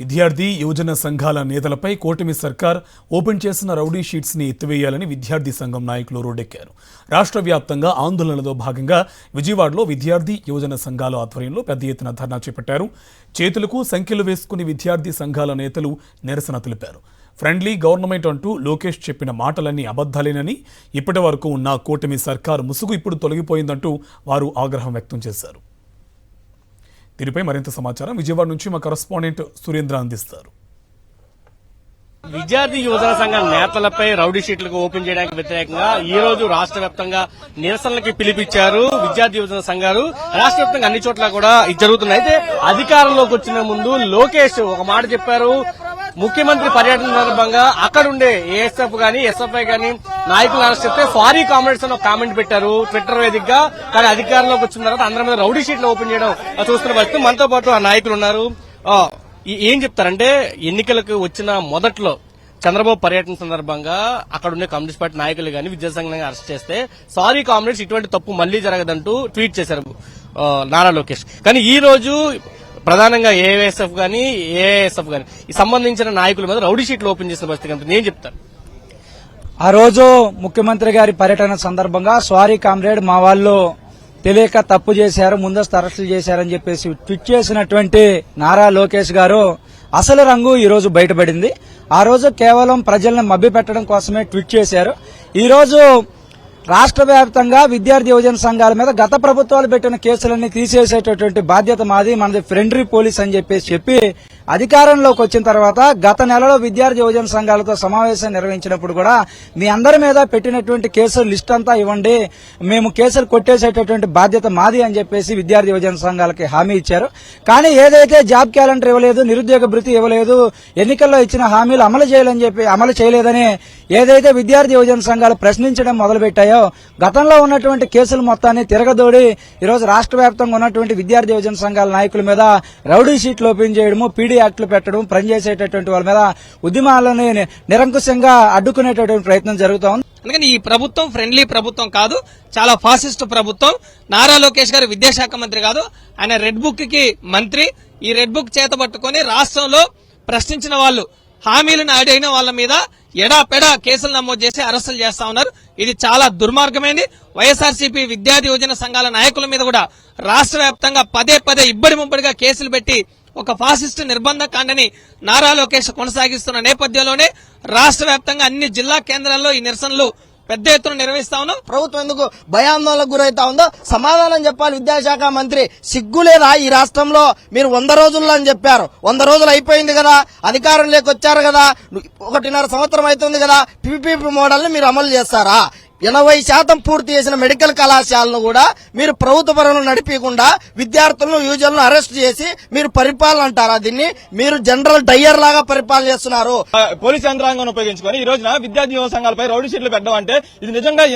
విద్యార్థి యువజన సంఘాల నేతలపై కూటమి సర్కార్ ఓపెన్ చేసిన రౌడీ షీట్స్ ని ఎత్తివేయాలని విద్యార్థి సంఘం నాయకులు రోడ్డెక్కారు. రాష్ట్ర వ్యాప్తంగా ఆందోళనలో భాగంగా విజయవాడలో విద్యార్థి యువజన సంఘాల ఆధ్వర్యంలో పెద్ద ఎత్తున ధర్నా చేపట్టారు. చేతులకు సంఖ్యలు వేసుకుని విద్యార్థి సంఘాల నేతలు నిరసన తెలిపారు. ఫ్రెండ్లీ గవర్నమెంట్ అంటూ లోకేష్ చెప్పిన మాటలన్నీ అబద్ధాలేనని, ఇప్పటి వరకు ఉన్న కూటమి సర్కార్ ముసుగు ఇప్పుడు తొలగిపోయిందంటూ వారు ఆగ్రహం వ్యక్తం చేశారు. దీనిపై మరింత సమాచారం విజయవాడ నుంచి మా కరెస్పాండెంట్ సురేంద్ర అందిస్తారు. విద్యార్థి యువజన సంఘాల నేతలపై రౌడీ షీట్లకు ఓపెన్ చేయడానికి వ్యతిరేకంగా ఈ రోజు రాష్ట్ర వ్యాప్తంగా నిరసనలకి పిలిపించారు విద్యార్థి యువజన సంఘాలు. రాష్ట్ర వ్యాప్తంగా అన్ని చోట్ల కూడా ఇది జరుగుతుంది. అయితే అధికారంలోకి వచ్చిన ముందు లోకేష్ ఒక మాట చెప్పారు. ముఖ్యమంత్రి పర్యటన సందర్భంగా అక్కడుండే ఏఎస్ఎఫ్ గానీ ఎస్ఎఫ్ఐ గానీ నాయకులు అరెస్ట్ చేస్తే సారీ కామ్రేడ్స్ అని ఒక కామెంట్ పెట్టారు ట్విట్టర్ వేదికగా. కానీ అధికారంలోకి వచ్చిన తర్వాత అందరి మీద రౌడీ షీట్లు ఓపెన్ చేయడం చూస్తున్న పరిస్థితి. మనతో పాటు ఆ నాయకులు ఉన్నారు. ఏం చెప్తారంటే, ఎన్నికలకు వచ్చిన మొదట్లో చంద్రబాబు పర్యటన సందర్భంగా అక్కడుండే కమ్యూనిస్ట్ పార్టీ నాయకులు గానీ విద్యాసంఘాన్ని అరెస్ట్ చేస్తే సారీ కామ్రేడ్స్, ఇటువంటి తప్పు మళ్లీ జరగదంటూ ట్వీట్ చేశారు నారా లోకేష్. కానీ ఈ రోజు ప్రధానంగా ఏఎస్ఎఫ్ గానీ ఏఎస్ఎఫ్ గానీ ఈ సంబంధించిన నాయకుల మీద రౌడీ షీట్లు ఓపెన్ చేసిన పరిస్థితి కనుక ఏం చెప్తారు? ఆ రోజు ముఖ్యమంత్రి గారి పర్యటన సందర్భంగా సారీ కామ్రేడ్, మా వాళ్ళు తెలియక తప్పు చేశారు, ముందస్తు అరెస్టులు చేశారని చెప్పేసి ట్వీట్ చేసినటువంటి నారా లోకేష్ గారు అసలు రంగు ఈ రోజు బయటపడింది. ఆ రోజు కేవలం ప్రజలను మభ్యపెట్టడం కోసమే ట్వీట్ చేశారు. ఈ రోజు రాష్ట్ర వ్యాప్తంగా విద్యార్థి యువజన సంఘాల మీద గత ప్రభుత్వాలు పెట్టిన కేసులన్నీ తీసేసేటటువంటి బాధ్యత మాది, మనది ఫ్రెండ్లీ పోలీస్ అని చెప్పి అధికారంలోకి వచ్చిన తర్వాత గత నెలలో విద్యార్థి యువజన సంఘాలతో సమావేశం నిర్వహించినప్పుడు కూడా మీ అందరి మీద పెట్టినటువంటి కేసుల లిస్ట్ అంతా ఇవ్వండి, మేము కేసులు కొట్టేసేటటువంటి బాధ్యత మాది అని చెప్పేసి విద్యార్థి యువజన సంఘాలకి హామీ ఇచ్చారు. కానీ ఏదైతే జాబ్ క్యాలెండర్ ఇవ్వలేదు, నిరుద్యోగ భృతి ఇవ్వలేదు, ఎన్నికల్లో ఇచ్చిన హామీలు అమలు చేయలేదని ఏదైతే విద్యార్థి యువజన సంఘాలు ప్రశ్నించడం మొదలుపెట్టాయో, గతంలో ఉన్నటువంటి కేసులు మొత్తాన్ని తిరగదోడి ఈరోజు రాష్ట్ర వ్యాప్తంగా ఉన్నటువంటి విద్యార్థి యువజన సంఘాల నాయకుల మీద రౌడీ షీట్లు ఓపెన్ చేయడము, పీడీ యాక్టులు పెట్టడం, పనిచేసేటటువంటి వాళ్ళ మీద ఉద్యమాలని నిరంకుశంగా అడ్డుకునేటటువంటి ప్రయత్నం జరుగుతూ ఉంది. అందుకని ఈ ప్రభుత్వం ఫ్రెండ్లీ ప్రభుత్వం కాదు, చాలా ఫాసిస్ట్ ప్రభుత్వం. నారా లోకేష్ గారు విద్యాశాఖ మంత్రి కాదు, ఆయన రెడ్ బుక్ కి మంత్రి. ఈ రెడ్ బుక్ చేతబట్టుకుని రాష్ట్రంలో ప్రశ్నించిన వాళ్ళు, హామీలను అడిగిన వాళ్ళ మీద ఎడాపెడా కేసులు నమోదు చేసి అరెస్టులు చేస్తా ఉన్నారు. ఇది చాలా దుర్మార్గమైంది. వైఎస్ఆర్సీపీ విద్యార్థి యువజన సంఘాల నాయకుల మీద కూడా రాష్ట్ర వ్యాప్తంగా పదే ఇబ్బడి ముబ్బడిగా కేసులు పెట్టి ఒక ఫాసిస్ట్ నిర్బంధ కాండని నారా లోకేష్ కొనసాగిస్తున్న నేపథ్యంలోనే రాష్ట్ర వ్యాప్తంగా అన్ని జిల్లా కేంద్రాల్లో ఈ నిరసనలు పెద్ద ఎత్తున నిర్వహిస్తా ఉన్నాం. ప్రభుత్వం ఎందుకు భయాందోళనకు గురైతా ఉందో సమాధానం చెప్పాలి విద్యాశాఖ మంత్రి. సిగ్గు లేదా ఈ రాష్ట్రంలో? మీరు 100 రోజుల్లో అని చెప్పారు, 100 రోజులు అయిపోయింది కదా, అధికారంలోకి వచ్చారు కదా, 1.5 సంవత్సరం అవుతుంది కదా, పీపీపీ మోడల్ ని మీరు అమలు చేస్తారా? 80% పూర్తి చేసిన మెడికల్ కళాశాలను కూడా మీరు ప్రభుత్వ పరంలో నడిపకుండా విద్యార్థులను యువజనులను అరెస్ట్ చేసి మీరు పరిపాలన అంటారా? దీన్ని మీరు జనరల్ డయ్యర్ లాగా పరిపాలన చేస్తున్నారు. పోలీస్ యంత్రాంగాన్ని ఉపయోగించుకొని ఈ రోజున విద్యార్థి యువ సంఘాలపై రౌడీ షీట్లు పెట్టడం అంటే ఇది నిజంగా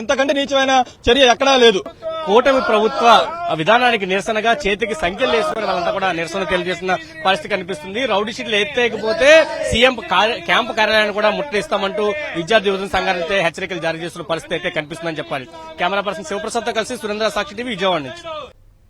ఇంతకంటే నీచమైన చర్య ఎక్కడా లేదు. కూటమి ప్రభుత్వ విధానానికి నిరసనగా చేతికి సంఖ్యలు వేసుకుని వాళ్ళంతా కూడా నిరసన తెలియజేస్తున్న పరిస్థితి కనిపిస్తుంది. రౌడీ షీట్లు ఎత్తేయకపోతే సీఎం క్యాంపు కార్యాలయాన్ని కూడా ముట్టడిస్తామంటూ విద్యార్థి యువజన సంఘాలైతే హెచ్చరికలు జారీ చేస్తున్న పరిస్థితి అయితే కనిపిస్తుందని చెప్పాలి. కెమెరా పర్సన్ శివప్రసాద్ తో కలిసి సురేంద్ర, సాక్షి టీవీ, విజయవాడ నుంచి.